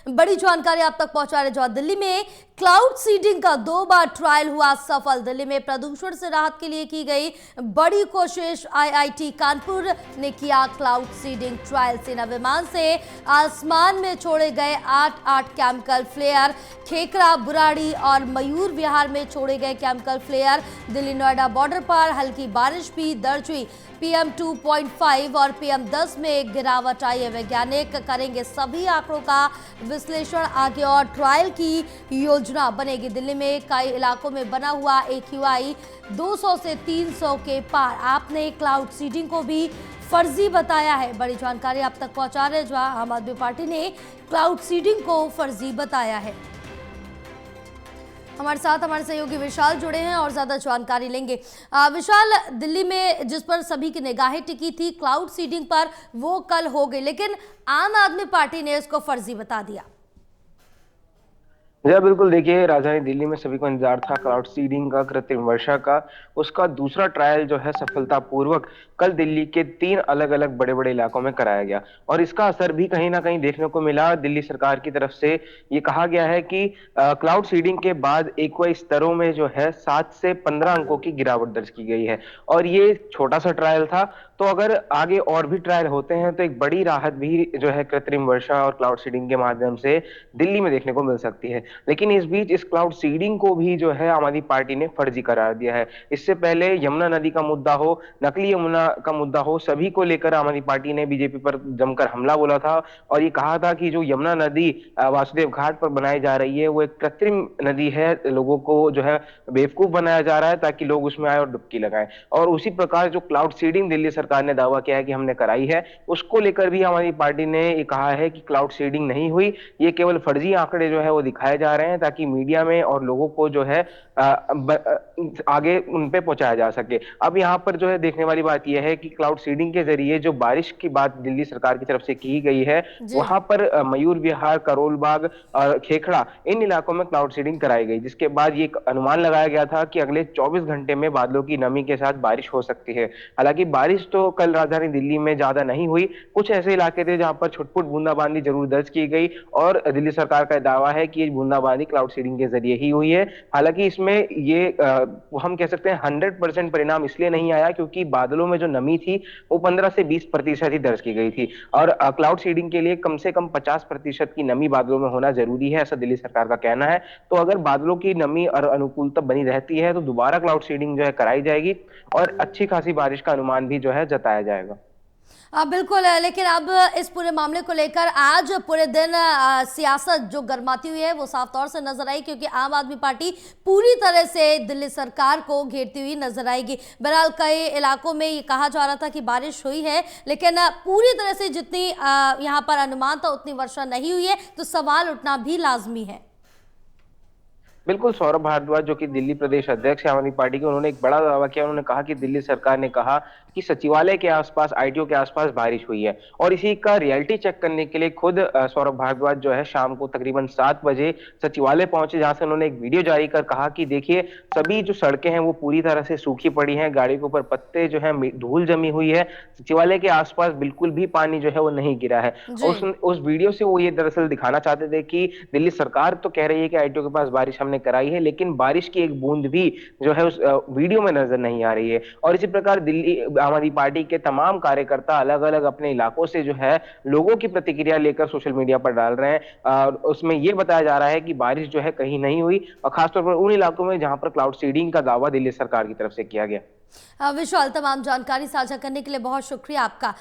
बड़ी जानकारी आप तक पहुंचा रहे। जो दिल्ली में क्लाउड सीडिंग का 2 बार ट्रायल हुआ सफल। दिल्ली में प्रदूषण से राहत के लिए की गई बड़ी कोशिश। आईआईटी कानपुर ने किया क्लाउड सीडिंग ट्रायल। सेना विमान से आसमान में छोड़े गए 8 केमिकल फ्लेयर। खेकड़ा, बुराड़ी और मयूर विहार में छोड़े गए chemical flare. Delhi Noida border पर हल्की बारिश भी दर्ज हुई। PM 2.5 और PM 10 में गिरावट आई है। वैज्ञानिक करेंगे सभी आंकड़ों का विश्लेषण। आगे और ट्रायल की योजना बनेगी। दिल्ली में कई इलाकों में बना हुआ AQI 200 से 300 के पार। आपने क्लाउड सीडिंग को भी फर्जी बताया है। बड़ी जानकारी आप तक पहुंचा रहे, जो आम आदमी पार्टी ने क्लाउड सीडिंग को फर्जी बताया है। हमारे साथ हमारे सहयोगी विशाल जुड़े हैं और ज्यादा जानकारी लेंगे। विशाल, दिल्ली में जिस पर सभी की निगाहें टिकी थी क्लाउड सीडिंग पर, वो कल हो गई, लेकिन आम आदमी पार्टी ने इसको फर्जी बता दिया। जी बिल्कुल, देखिए राजधानी दिल्ली में सभी को इंतजार था क्लाउड सीडिंग का, कृत्रिम वर्षा का। उसका दूसरा ट्रायल जो है सफलतापूर्वक कल दिल्ली के 3 अलग अलग बड़े बड़े इलाकों में कराया गया और इसका असर भी कहीं ना कहीं देखने को मिला। दिल्ली सरकार की तरफ से ये कहा गया है कि क्लाउड सीडिंग के बाद एक्वाई स्तरों में जो है 7 से 15 अंकों की गिरावट दर्ज की गई है और ये छोटा सा ट्रायल था। तो अगर आगे और भी ट्रायल होते हैं तो एक बड़ी राहत भी जो है कृत्रिम वर्षा और क्लाउड सीडिंग के माध्यम से दिल्ली में देखने को मिल सकती है। लेकिन इस बीच इस क्लाउड सीडिंग को भी जो है आम आदमी पार्टी ने फर्जी करार दिया है। इससे पहले यमुना नदी का मुद्दा हो, नकली यमुना का मुद्दा हो, सभी को लेकर आम आदमी पार्टी ने बीजेपी पर जमकर हमला बोला था और ये कहा था कि जो यमुना नदी वासुदेव घाट पर बनाई जा रही है वो एक कृत्रिम नदी है, लोगों को जो है बेवकूफ बनाया जा रहा है ताकि लोग उसमें आए और डुबकी लगाएं। और उसी प्रकार जो क्लाउड सीडिंग दिल्ली सरकार ने दावा किया है कि हमने कराई है, उसको लेकर भी आम आदमी पार्टी ने ये कहा है कि क्लाउड सीडिंग नहीं हुई, ये केवल फर्जी आंकड़े जो है वो दिखाए जा रहे हैं ताकि मीडिया में और लोगों को जो है आगे उन पे पहुंचाया जा सके। अब यहाँ पर जो है देखने वाली बात यह है कि क्लाउड सीडिंग के जरिए जो बारिश की बात दिल्ली सरकार की तरफ से की गई है, वहां पर मयूर विहार, करोल बाग और खेखड़ा, इन इलाकों में क्लाउड सीडिंग कराई गई, जिसके बाद ये अनुमान लगाया गया था कि अगले 24 घंटे में बादलों की नमी के साथ बारिश हो सकती है। हालांकि बारिश तो कल राजधानी दिल्ली में ज्यादा नहीं हुई, कुछ ऐसे इलाके थे जहां पर छुटपुट बूंदाबांदी जरूर दर्ज की गई और दिल्ली सरकार का दावा है कि ये बूंदाबांदी क्लाउड सीडिंग के जरिए ही हुई है। हालांकि इसमें ये हम कह सकते हैं 100% परिणाम इसलिए नहीं आया क्योंकि बादलों में जो नमी थी वो 15 से 20% ही दर्ज की गई थी और क्लाउड सीडिंग के लिए कम से कम 50% की नमी बादलों में होना जरूरी है, ऐसा दिल्ली सरकार का कहना है। तो अगर बादलों की नमी और अनुकूलता बनी रहती है तो दोबारा क्लाउड सीडिंग जो है कराई जाएगी और अच्छी खासी बारिश का अनुमान भी जो है जताया जाएगा। बिल्कुल, लेकिन अब इस पूरे मामले को लेकर आज पूरे दिन सियासत जो गर्माती हुई है वो साफ तौर से नजर आई, क्योंकि आम आदमी पार्टी पूरी तरह से दिल्ली सरकार को घेरती हुई नजर आएगी। बहरहाल कई इलाकों में ये कहा जा रहा था कि बारिश हुई है, लेकिन पूरी तरह से जितनी यहाँ पर अनुमान था उतनी वर्षा नहीं हुई है, तो सवाल उठना भी लाजमी है। बिल्कुल, सौरभ भारद्वाज जो कि दिल्ली प्रदेश अध्यक्ष है आम आदमी पार्टी के, उन्होंने एक बड़ा दावा किया। उन्होंने कहा कि दिल्ली सरकार ने कहा कि सचिवालय के आसपास, आईटीओ के आसपास बारिश हुई है और इसी का रियलिटी चेक करने के लिए खुद सौरभ भारद्वाज जो है शाम को तकरीबन 7 बजे सचिवालय पहुंचे, जहां से उन्होंने एक वीडियो जारी कर कहा कि देखिए सभी जो सड़कें हैं वो पूरी तरह से सूखी पड़ी हैं, गाड़ी के ऊपर पत्ते जो है, धूल जमी हुई है, सचिवालय के आसपास बिल्कुल भी पानी जो है वो नहीं गिरा है। उस वीडियो से वो ये दरअसल दिखाना चाहते थे कि दिल्ली सरकार तो कह रही है कि आईटीओ के पास बारिश हमने कराई है, लेकिन बारिश की एक बूंद भी जो है उस वीडियो में नजर नहीं आ रही है। और इसी प्रकार दिल्ली आम आदमी पार्टी के तमाम कार्यकर्ता अलग अलग अपने इलाकों से जो है लोगों की प्रतिक्रिया लेकर सोशल मीडिया पर डाल रहे हैं। उसमें यह बताया जा रहा है कि बारिश जो है कहीं नहीं हुई और खासतौर पर उन इलाकों में जहां पर क्लाउड सीडिंग का दावा दिल्ली सरकार की तरफ से किया गया। विशाल, तमाम जानकारी साझा करने के लिए बहुत शुक्रिया आपका।